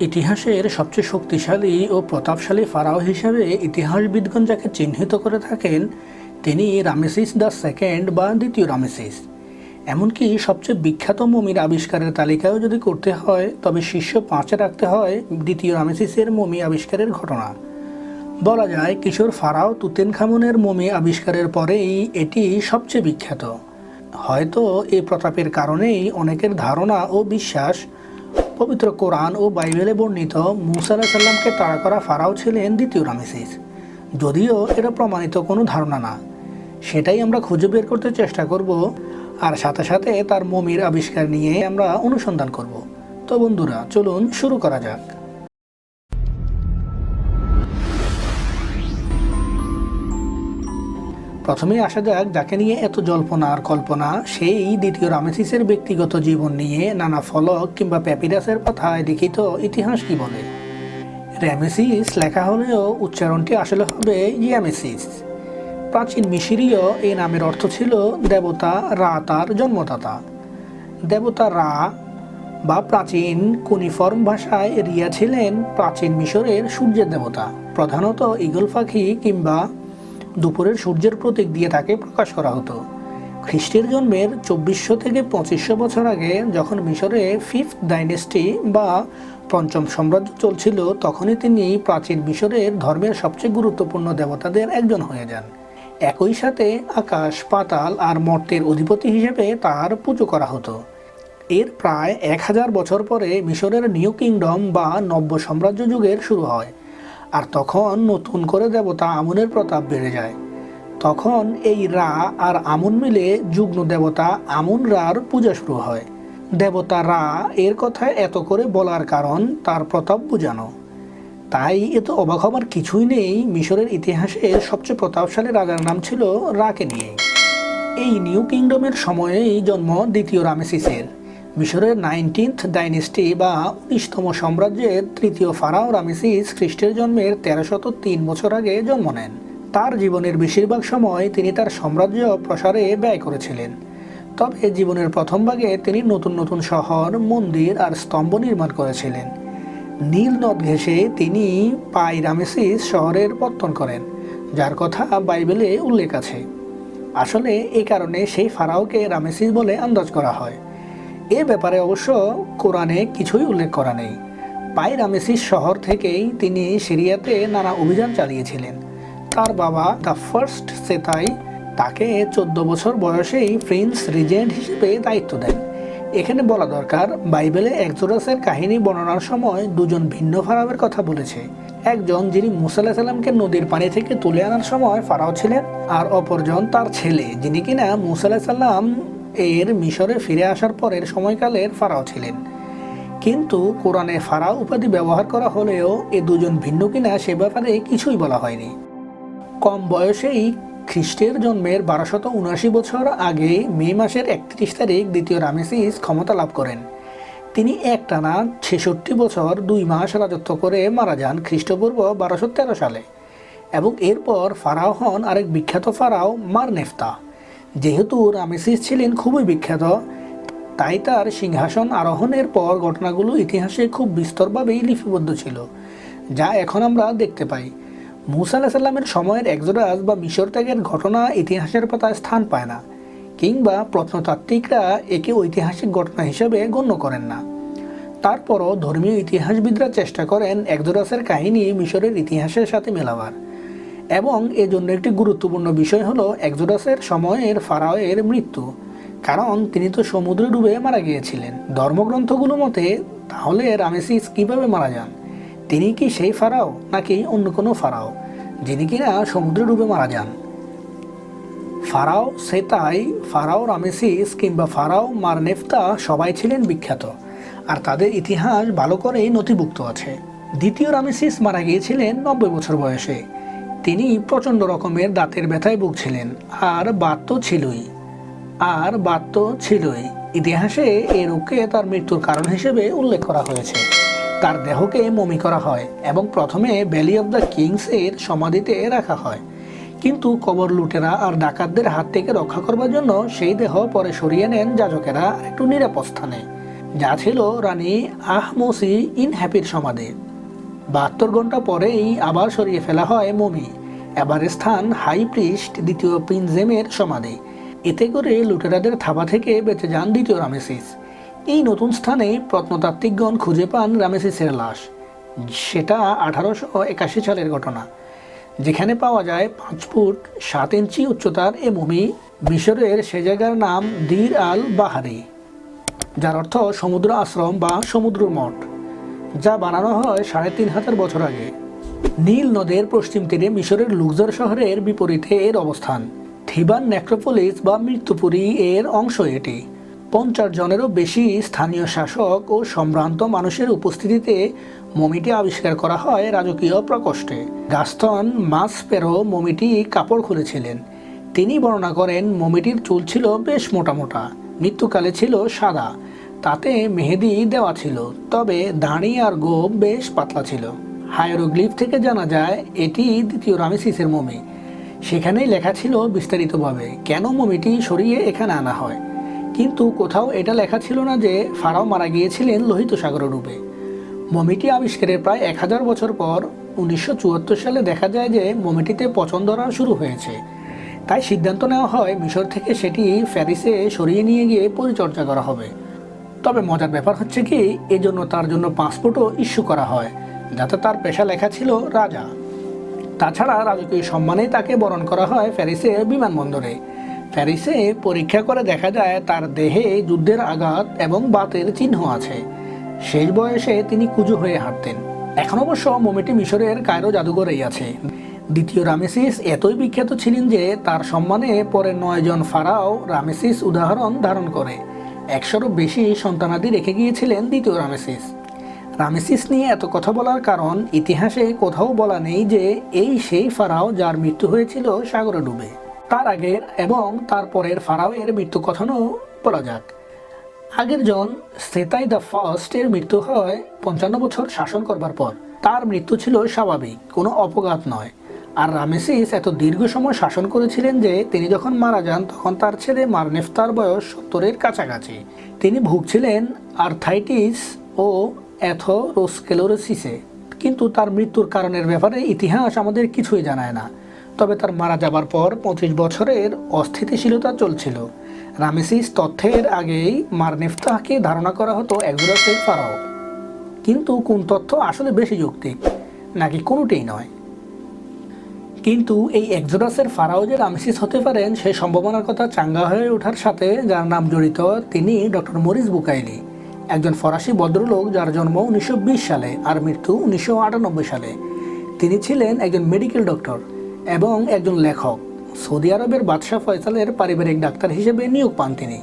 ইতিহাসের সবচেয়ে শক্তিশালী ও প্রতাপশালী ফারাও হিসাবে ইতিহাসবিদগণ যাকে চিহ্নিত করে থাকেন তিনি রামেসিস দ্য সেকেন্ড বা দ্বিতীয় রামেসিস। এমনকি সবচেয়ে বিখ্যাত মমির আবিষ্কারের তালিকাও যদি করতে হয় তবে শীর্ষ 5-এ রাখতে হয় দ্বিতীয় রামেসিসের মমি আবিষ্কারের ঘটনা। বলা যায় কিশোর ফারাও তুতেনখামুনের মমি আবিষ্কারের পরেই এটি সবচেয়ে বিখ্যাত। হয়তো এই প্রতাপের কারণেই অনেকের ধারণা ও বিশ্বাস পবিত্র কোরআন ও বাইবেলে বর্ণিত মূসা আলাইহিস সালামকে তাড়া করা ফারাও ছিলেন দ্বিতীয় রামেসিস, যদিও এটা প্রমাণিত কোনো ধারণা না। সেটাই আমরা খুঁজে বের করতে চেষ্টা করব, আর সাথে সাথে তার মমির আবিষ্কার নিয়ে আমরা অনুসন্ধান করব। তো বন্ধুরা, চলুন শুরু করা যাক। প্রথমেই আসা যাক যাকে নিয়ে এত জল্পনা আর কল্পনা, সেই দ্বিতীয় রামেসিসের ব্যক্তিগত জীবন নিয়ে নানা ফলক কিংবা প্যাপিরাসের পাতায় লিখিত ইতিহাস কি বলে। রামেসিস লেখা হলেও উচ্চারণটি আসলে হবে ইয়ামেসিস। প্রাচীন মিশরীয় এই নামের অর্থ ছিল দেবতা রা তার জন্মদাতা। দেবতা রা বা প্রাচীন কুনিফর্ম ভাষায় রিয়া ছিলেন প্রাচীন মিশরের সূর্যের দেবতা। প্রধানত ঈগল পাখি কিংবা দুপুরের সূর্যের প্রতীক দিয়ে তাকে প্রকাশ করা হতো। খ্রিস্টের জন্মের 2400 থেকে 2500 বছর আগে যখন মিশরে 5th ডাইনেস্টি বা পঞ্চম সাম্রাজ্য চলছিল, তখনই তিনি প্রাচীন মিশরের ধর্মের সবচেয়ে গুরুত্বপূর্ণ দেবতাদের একজন হয়ে যান। একই সাথে আকাশ, পাতাল আর মর্তের অধিপতি হিসেবে তার পুজো করা হতো। এর প্রায় 1000 বছর পরে মিশরের নিউ কিংডম বা নব্য সাম্রাজ্য যুগের শুরু হয়, আর তখন নতুন করে দেবতা আমুনের প্রতাপ বেড়ে যায়। তখন এই রা আর আমুন মিলে যুগ্ম দেবতা আমুন রার পূজা শুরু হয়। দেবতা রা এর কথা এত করে বলার কারণ তার প্রতাপ বোঝানো। তাই এত অবাক হবার কিছুই নেই, মিশরের ইতিহাসে সবচেয়ে প্রতাপশালী রাজার নাম ছিল রাকে নিয়ে। এই নিউ কিংডমের সময়েই জন্ম দ্বিতীয় রামেসিসের। মিশরের 19th ডাইনেস্টি বা 19তম সাম্রাজ্যের তৃতীয় ফারাও রামেসিস খ্রিস্টের জন্মের 1303 বছর আগে জন্ম নেন। তার জীবনের বেশিরভাগ সময় তিনি তার সাম্রাজ্য প্রসারে ব্যয় করেছিলেন। তবে জীবনের প্রথম ভাগে তিনি নতুন নতুন শহর, মন্দির আর স্তম্ভ নির্মাণ করেছিলেন। নীল নদ ঘেঁষে তিনি পাই রামেসিস শহরের পত্তন করেন, যার কথা বাইবেলে উল্লেখ আছে। আসলে এই কারণে সেই ফারাওকে রামেসিস বলে আন্দাজ করা হয়। এ ব্যাপারে অবশ্য কোরআনে কিছুই উল্লেখ করা নেই। পাই রামেসিস শহর থেকেই তিনি সিরিয়াতে নানা অভিযান চালিয়েছিলেন। তার বাবা দ্য ফার্স্ট সেতাই তাকে 14 বছর বয়সেই প্রিন্স রিজেন্ট হিসেবে দায়িত্ব দেন। এখানে বলা দরকার, বাইবেলে এক্সোডাসের কাহিনী বর্ণনার সময় দুজন ভিন্ন ফারাওয়ের কথা বলেছে। একজন যিনি মূসা আলাইহিস সালামকে নদীর পানি থেকে তুলে আনার সময় ফারাও ছিলেন, আর অপরজন তার ছেলে যিনি কিনা মূসা আলাইহিস সালাম এর মিশরে ফিরে আসার পরের সময়কালের ফারাও ছিলেন। কিন্তু কোরআনে ফারাও উপাধি ব্যবহার করা হলেও এ দুজন ভিন্ন কিনা সে ব্যাপারে কিছুই বলা হয়নি। কম বয়সেই খ্রিস্টের জন্মের 1279 বছর আগে মে মাসের 31 তারিখ দ্বিতীয় রামেসিস ক্ষমতা লাভ করেন। তিনি একটানা 66 বছর 2 মাস রাজত্ব করে মারা যান খ্রিস্টপূর্ব 1213 সালে। এবং এরপর ফারাও হন আরেক বিখ্যাত ফারাও মারনেফতা। যেহেতু রামেসিস ছিলেন খুবই বিখ্যাত, তাই তার সিংহাসন আরোহণের পর ঘটনাগুলো ইতিহাসে খুব বিস্তরভাবেই লিপিবদ্ধ ছিল, যা এখন আমরা দেখতে পাই। মূসা আলাইহিস সালামের সময়ের এক্সোডাস বা মিশর ত্যাগের ঘটনা ইতিহাসের পাতায় স্থান পায় না, কিংবা প্রত্নতাত্ত্বিকরা একে ঐতিহাসিক ঘটনা হিসেবে গণ্য করেন না। তারপরও ধর্মীয় ইতিহাসবিদরা চেষ্টা করেন এক্সোডাসের কাহিনী মিশরের ইতিহাসের সাথে মেলাবার। এবং এজন্য একটি গুরুত্বপূর্ণ বিষয় হলো এক্সোডাসের সময়ের ফারাওয়ের মৃত্যু, কারণ তিনি তো সমুদ্রে ডুবে মারা গিয়েছিলেন। ধর্মগ্রন্থগুলো মতে তাহলে রামেসিস কিভাবে মারা যান? তিনি কি সেই ফারাও নাকি অন্য কোনো ফারাও যিনি কিনা সমুদ্রে ডুবে মারা যান? ফারাও সেতাই, ফারাও রামেসিস কিংবা ফারাও মারনেফতা সবাই ছিলেন বিখ্যাত, আর তাদের ইতিহাস ভালো করেই নথিভুক্ত আছে। দ্বিতীয় রামেসিস মারা গিয়েছিলেন 90 বছর বয়সে। তিনি প্রচণ্ড রকমের দাঁতের ব্যথায় ভুগছিলেন, আর বাত তো ছিলই। ইতিহাসে এই রোগকে তার মৃত্যুর কারণ হিসেবে উল্লেখ করা হয়েছে। তার দেহকে মমি করা হয় এবং প্রথমে ভ্যালি অফ দ্য কিংস এর সমাধিতে রাখা হয়, কিন্তু কবর লুটেরা আর ডাকাতদের হাত থেকে রক্ষা করবার জন্য সেই দেহ পরে সরিয়ে নেন যাজকেরা একটু নিরাপদ স্থানে। যা ছিল রানী আহমসি ইন হ্যাপির সমাধি। 72 ঘন্টা পরেই আবার সরিয়ে ফেলা হয় মমি। এবার স্থান হাই প্রিস্ট দ্বিতীয় প্রিন্সেমের সমাধি। এতে করে লুটেরাদের থাবা থেকে বেঁচে যান দ্বিতীয় রামেসিস। এই নতুন স্থানে প্রত্নতাত্ত্বিকগণ খুঁজে পান রামেসিসের লাশ। সেটা 1881 সালের ঘটনা, যেখানে পাওয়া যায় 5 ফুট 7 ইঞ্চি উচ্চতার এ মমি। মিশরের সে জায়গার নাম দির আল বাহারি, যার অর্থ সমুদ্র আশ্রম বা সমুদ্র মঠ, যা বানানো হয় 3500 বছর আগে। নীল নদের পশ্চিম তীরে মিশরের লুক্সর শহরের বিপরীতে এর অবস্থান। থিবান নেক্রোপোলিস বা মৃত্যুপুরী এর অংশ এটি। 50 জনেরও বেশি স্থানীয় শাসক ও সম্ভ্রান্ত মানুষের উপস্থিতিতে মমিটি আবিষ্কার করা হয় রাজকীয় প্রকোষ্ঠে। গাস্তন মাসপেরো মমিটি কাপড় খুলেছিলেন। তিনি বর্ণনা করেন মমিটির চুল ছিল বেশ মোটা মোটা, মৃত্যুকালে ছিল সাদা, তাতে মেহেদি দেওয়া ছিল, তবে দাড়ি আর গোঁফ বেশ পাতলা ছিল। হায়ারোগ্লিফ থেকে জানা যায় এটি দ্বিতীয় রামেসিসের মমি। সেখানেই লেখা ছিল বিস্তারিতভাবে কেন মমিটি সরিয়ে এখানে আনা হয়, কিন্তু কোথাও এটা লেখা ছিল না যে ফারাও মারা গিয়েছিলেন লোহিত সাগরে ডুবে। মমিটি আবিষ্কারের প্রায় 1000 বছর পর 1974 সালে দেখা যায় যে মমিটিতে পচন ধরা শুরু হয়েছে। তাই সিদ্ধান্ত নেওয়া হয় মিশর থেকে সেটি প্যারিসে সরিয়ে নিয়ে গিয়ে পরিচর্যা করা হবে। তবে মজার ব্যাপার হচ্ছে কি, এজন্য তার জন্য পাসপোর্টও ইস্যু করা হয়, যাতে তার পেশা লেখা ছিল রাজা। তাছাড়া রাজকীয় সম্মানে তাকে বরণ করা হয় প্যারিসের বিমানবন্দরে। প্যারিসে পরীক্ষা করে দেখা যায় তার দেহে যুদ্ধের আঘাত এবং বাতের চিহ্ন আছে। শেষ বয়সে তিনি কুঁজো হয়ে হাঁটতেন। এখন অবশ্য মমিটি মিশরের কায়রো জাদুঘরেই আছে। দ্বিতীয় রামেসিস এতই বিখ্যাত ছিলেন যে তার সম্মানে পরে 9 জন ফারাও রামেসিস উদাহরণ ধারণ করে 100-রও বেশি সন্তানাদি রেখে গিয়েছিলেন দ্বিতীয় রামেসিস। রামেসিস নিয়ে এত কথা বলার কারণ ইতিহাসে কোথাও বলা নেই যে এই সেই ফারাও যার মৃত্যু হয়েছিল সাগরে ডুবে। তার আগের এবং তার পরের ফারাওয়ের মৃত্যু কথাও বলা যাক। আগের জন সেতাই দ্য ফার্স্টের মৃত্যু হয় 55 বছর শাসন করবার পর। তার মৃত্যু ছিল স্বাভাবিক, কোনো অপঘাত নয়। আর রামেসিস এত দীর্ঘ সময় শাসন করেছিলেন যে তিনি যখন মারা যান তখন তার ছেলে মারনেফতার বয়স 70-এর কাছাকাছি। তিনি ভুগছিলেন আর্থাইটিস ও অ্যাথেরোস্ক্লেরোসিসে, কিন্তু তার মৃত্যুর কারণের ব্যাপারে ইতিহাস আমাদের কিছুই জানায় না। তবে তার মারা যাবার পর 25 বছরের অস্থিতিশীলতা চলছিল। রামেসিস তথ্যের আগেই মারনেফতাকে ধারণা করা হতো এক্সোডাসের ফারাও, কিন্তু কোন তথ্য আসলে বেশি যৌক্তিক নাকি কোনোটাই নয়। কিন্তু এই এক্সোডাসের ফারাও যে রামেসিস হতে পারেন সেই সম্ভাবনার কথা চাঙ্গা হয়ে ওঠার সাথে যার নাম জড়িত তিনি ডক্টর মরিস বুকাইলি, একজন ফরাসি ভদ্রলোক যার জন্ম 1920 সালে আর মৃত্যু 1998 সালে। তিনি ছিলেন একজন মেডিকেল ডক্টর এবং একজন লেখক। সৌদি আরবের বাদশাহ ফয়সালের পারিবারিক ডাক্তার হিসেবে নিয়োগ পান তিনি।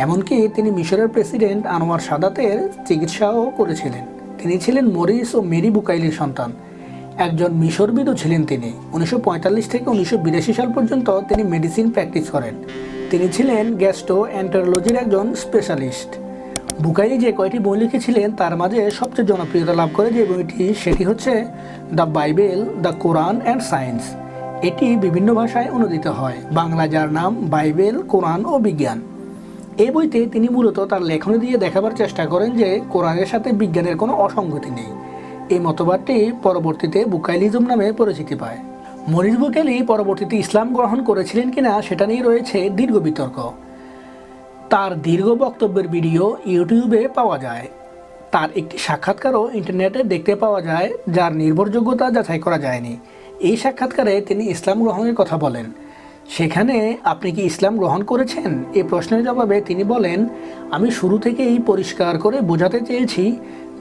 এমনকি তিনি মিশরের প্রেসিডেন্ট আনোয়ার সাদাতের চিকিৎসাও করেছিলেন। তিনি ছিলেন মরিস ও মেরি বুকাইলির সন্তান। একজন মিশরবিদও ছিলেন তিনি। 1945 থেকে 1982 সাল পর্যন্ত তিনি মেডিসিন প্র্যাকটিস করেন। তিনি ছিলেন গ্যাস্ট্রোএন্টারোলজির একজন স্পেশালিস্ট। বুকাইলি যে কয়টি বই লিখেছিলেন তার মাঝে সবচেয়ে জনপ্রিয়তা লাভ করে যে বইটি সেটি হচ্ছে the Bible, the Quran and science. এটি বিভিন্ন ভাষায় অনুদিত হয়, বাংলা যার নাম বাইবেল, কোরআন ও বিজ্ঞান। এই বইতে তিনি মূলত তার লেখনী দিয়ে দেখাবার চেষ্টা করেন যে কোরআনের সাথে বিজ্ঞানের কোনো অসঙ্গতি নেই। এই মতবাদটি পরবর্তীতে বুকাইলিজম নামে পরিচিতি পায়। মরিস বুকাইলি পরবর্তীতে ইসলাম গ্রহণ করেছিলেন কিনা সেটা নিয়ে রয়েছে দীর্ঘ বিতর্ক। তার দীর্ঘ বক্তব্যের ভিডিও ইউটিউবে পাওয়া যায়। তার একটি সাক্ষাৎকারও ইন্টারনেটে দেখতে পাওয়া যায়, যার নির্ভরযোগ্যতা যাচাই করা যায়নি। এই সাক্ষাৎকারে তিনি ইসলাম গ্রহণের কথা বলেন। সেখানে আপনি কি ইসলাম গ্রহণ করেছেন এই প্রশ্নের জবাবে তিনি বলেন, আমি শুরু থেকেই পরিষ্কার করে বোঝাতে চেয়েছি,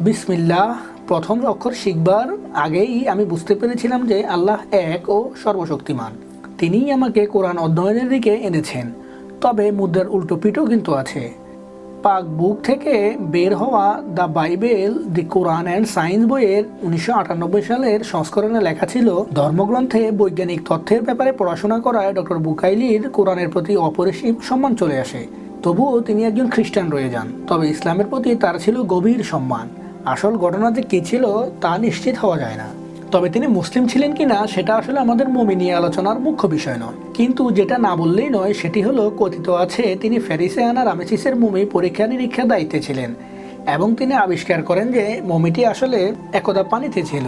বিসমিল্লাহ প্রথম অক্ষর শিখবার আগেই আমি বুঝতে পেরেছিলাম যে আল্লাহ এক ও সর্বশক্তিমান। তিনিই আমাকে কোরআন অধ্যয়নের দিকে এনেছেন। তবে মুদ্রার উল্টো পিঠও কিন্তু আছে। পাক বুক থেকে বের হওয়া the Bible, the Quran and science বইয়ের 1998 সালের সংস্করণে লেখা ছিল, ধর্মগ্রন্থে বৈজ্ঞানিক তথ্যের ব্যাপারে পড়াশোনা করায় ডক্টর বুকাইলির কোরআনের প্রতি অপরিসীম সম্মান চলে আসে। তবুও তিনি একজন খ্রিস্টান রয়ে যান। তবে ইসলামের প্রতি তার ছিল গভীর সম্মান। আসল ঘটনা যে কী ছিল তা নিশ্চিত হওয়া যায় না। তবে তিনি মুসলিম ছিলেন কিনা সেটা আসলে আমাদের মমিনী আলোচনার মুখ্য বিষয় নয়। কিন্তু যেটা না বললেই নয় সেটি হলো, কথিত আছে তিনি প্যারিসে আনা রামেসিসের মমি পরীক্ষা নিরীক্ষার দায়িত্বে ছিলেন। এবং তিনি আবিষ্কার করেন যে মমিটি আসলে একদা পানিতে ছিল।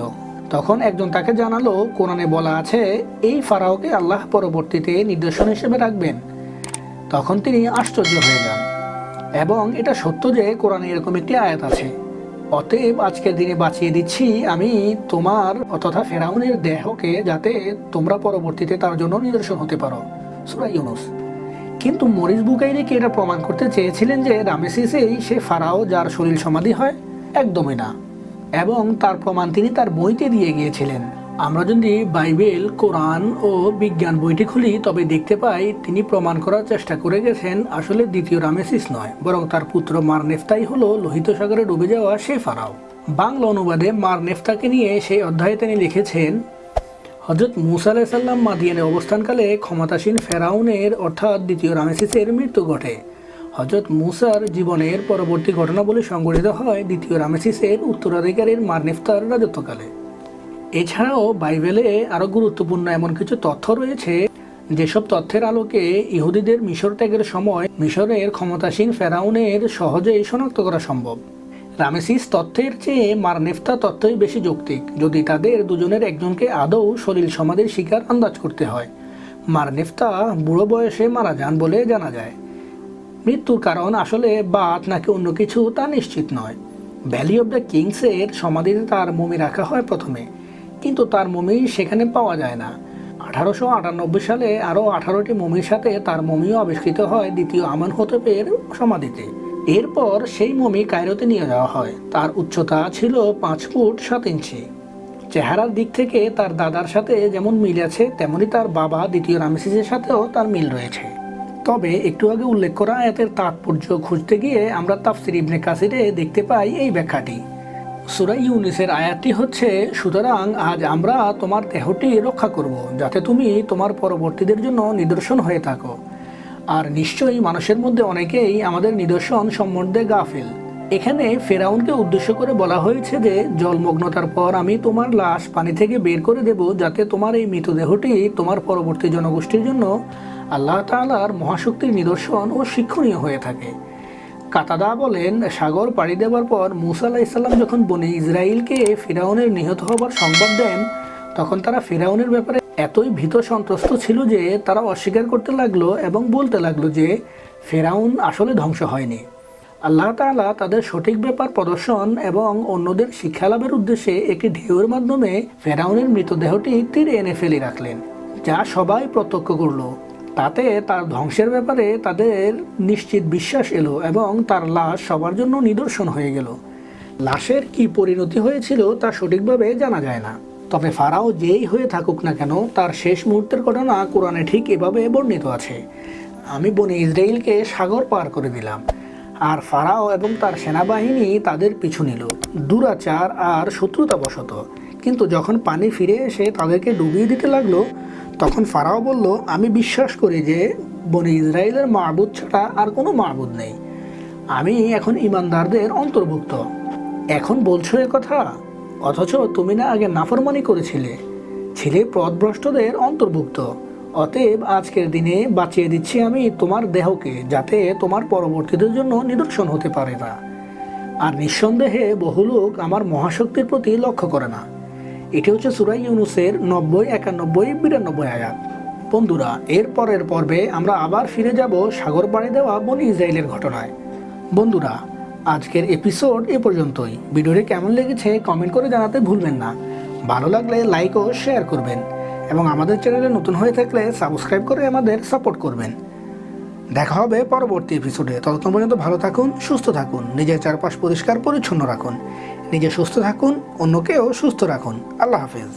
তখন একজন তাকে জানালো, কোরআনে বলা আছে এই ফারাওকে আল্লাহ পরবর্তীতে নিদর্শন হিসেবে রাখবেন। তখন তিনি আশ্চর্য হয়ে যান এবং এটা সত্য যে কোরআনে এরকম একটি আয়াত আছে। অতএব আজকের দিনে বাঁচিয়ে দিচ্ছি আমি তোমার তথা ফেরাউনের দেহকে, যাতে তোমরা পরবর্তীতে তার জন্য নিদর্শন হতে পারো। সূরা ইউনূস। কিন্তু মরিস বুকাইরি কি এটা প্রমাণ করতে চেয়েছিলেন যে রামেসিসেই সে ফারাও যার শরীর সমাধি হয়? একদমই না। এবং তার প্রমাণ তিনি তার বইতে দিয়ে গিয়েছিলেন। আমরা যদি বাইবেল, কোরআন ও বিজ্ঞান বইটি খুলি তবে দেখতে পাই তিনি প্রমাণ করার চেষ্টা করে গেছেন আসলে দ্বিতীয় রামেসিস নয়, বরং তার পুত্র মারনেফতাই হলো লোহিত সাগরে ডুবে যাওয়া সে ফারাও। বাংলা অনুবাদে মারনেফতাকে নিয়ে সেই অধ্যায়ে তিনি লিখেছেন, হযরত মূসা আলাইহিস সালাম মাদিয়ানে অবস্থানকালে ক্ষমতাসীন ফেরাউনের অর্থাৎ দ্বিতীয় রামেসিসের মৃত্যু ঘটে। হযরত মূসার জীবনের পরবর্তী ঘটনা বলে সংগঠিত হয় দ্বিতীয় রামেসিসের উত্তরাধিকারীর মারনেফতার রাজত্বকালে। এছাড়াও বাইবেলে আরও গুরুত্বপূর্ণ এমন কিছু তথ্য রয়েছে যেসব তথ্যের আলোকে ইহুদিদের মিশর ত্যাগের সময় মিশরের ক্ষমতাসীন ফেরাউনের সহজেই শনাক্ত করা সম্ভব। রামেসিস তথ্যের চেয়ে মারনেফতা তথ্যই বেশি যৌক্তিক যদি তাদের দুজনের একজনকে আদৌ সলিল সমাধির শিকার আন্দাজ করতে হয়। মারনেফতা বুড়ো বয়সে মারা যান বলে জানা যায়। মৃত্যুর কারণ আসলে বাত নাকি অন্য কিছু তা নিশ্চিত নয়। ভ্যালি অব দ্য কিংসের সমাধিতে তার মমি রাখা হয় প্রথমে, কিন্তু তার মমি সেখানে পাওয়া যায় না। 1898 সালে আরও 18টি মমির সাথে তার মমিও আবিষ্কৃত হয় দ্বিতীয় আমানহোতেপের সমাধিতে। এরপর সেই মমি কায়রোতে নিয়ে যাওয়া হয়। তার উচ্চতা ছিল 5 ফুট 7 ইঞ্চি। চেহারার দিক থেকে তার দাদার সাথে যেমন মিল আছে তেমনি তার বাবা দ্বিতীয় রামেসিসের সাথেও তার মিল রয়েছে। তবে একটু আগে উল্লেখ করা আয়াতের তাৎপর্য খুঁজতে গিয়ে আমরা তাফসির ইবনে কাসিরে দেখতে পাই এই ব্যাখ্যাটি। সূরা ইউনূসের আয়াতটি হচ্ছে, সুতরাং আজ আমরা তোমার দেহটি রক্ষা করব যাতে তুমি তোমার পরবর্তীদের জন্য নিদর্শন হয়ে থাকো। আর নিশ্চয়ই মানুষের মধ্যে অনেকেই আমাদের নিদর্শন সম্বন্ধে গাফিল। এখানে ফেরাউনকে উদ্দেশ্য করে বলা হয়েছে যে জলমগ্নতার পর আমি তোমার লাশ পানি থেকে বের করে দেব যাতে তোমার এই মৃতদেহটি তোমার পরবর্তী জনগোষ্ঠীর জন্য আল্লাহ তাআলার মহাশক্তির নিদর্শন ও শিক্ষণীয় হয়ে থাকে। কাতাদা বলেন, সাগর পাড়ি দেওয়ার পর মূসা আলাইহিস সালাম যখন বনী ইসরাইলকে ফিরাউনের নিহত হবার সংবাদ দেন তখন তারা ফিরাউনের ব্যাপারে এতই ভীত সন্ত্রস্ত ছিল যে তারা অস্বীকার করতে লাগলো এবং বলতে লাগলো যে ফেরাউন আসলে ধ্বংস হয়নি। আল্লাহ তাআলা তাদের সঠিক ব্যাপার প্রদর্শন এবং অন্যদের শিক্ষালাভের উদ্দেশ্যে একটি ঢেউয়ের মাধ্যমে ফেরাউনের মৃতদেহটি তীরে এনে ফেলে রাখলেন, যা সবাই প্রত্যক্ষ করলো। তাতে তার ধ্বংসের ব্যাপারে তাদের নিশ্চিত বিশ্বাস এলো এবং তার লাশ সবার জন্য নিদর্শন হয়ে গেল। লাশের কি পরিণতি হয়েছিল তা সঠিকভাবে জানা যায় না। তবে ফারাও যেই হয়ে থাকুক না কেন তার শেষ মুহূর্তের ঘটনা কোরআনে ঠিক এভাবে বর্ণিত আছে, আমি বনী ইসরাইলকে সাগর পার করে দিলাম আর ফারাও এবং তার সেনাবাহিনী তাদের পিছু নিল দুরাচার আর শত্রুতাবশত। কিন্তু যখন পানি ফিরে এসে তাদেরকে ডুবিয়ে দিতে লাগলো তখন ফারাও বলল, আমি বিশ্বাস করি যে বনী ইসরাইলের মাবুদ ছাড়া আর কোনো মাবুদ নেই। আমি এখন ইমানদারদের অন্তর্ভুক্ত। এখন বলছো এ কথা, অথচ তুমি না আগে নাফরমানি করেছিলে, ছিলে পথভ্রষ্টদের অন্তর্ভুক্ত। অতএব আজকের দিনে বাঁচিয়ে দিচ্ছি আমি তোমার দেহকে যাতে তোমার পরবর্তীদের জন্য নিদর্শন হতে পারে না। আর নিঃসন্দেহে বহু লোক আমার মহাশক্তির প্রতি লক্ষ্য করে না। এটি হচ্ছে সূরা ইউনূসের 90, 91, 92 আয়াত। বন্ধুরা, এর পরের পর্বে আমরা আবার ফিরে যাব সাগর পাড়ি দেওয়া বনী ইসরাইলের ঘটনায়। বন্ধুরা, আজকের এপিসোড এ পর্যন্তই। ভিডিওটি কেমন লেগেছে কমেন্ট করে জানাতে ভুলবেন না। ভালো লাগলে লাইক ও শেয়ার করবেন এবং আমাদের চ্যানেলে নতুন হয়ে থাকলে সাবস্ক্রাইব করে আমাদের সাপোর্ট করবেন। দেখা হবে পরবর্তী এপিসোডে। ততক্ষণ পর্যন্ত ভালো থাকুন, সুস্থ থাকুন, নিজের চারপাশ পরিষ্কার পরিচ্ছন্ন রাখুন, নিজে সুস্থ থাকুন, অন্যকেও সুস্থ রাখুন। আল্লাহ হাফেজ।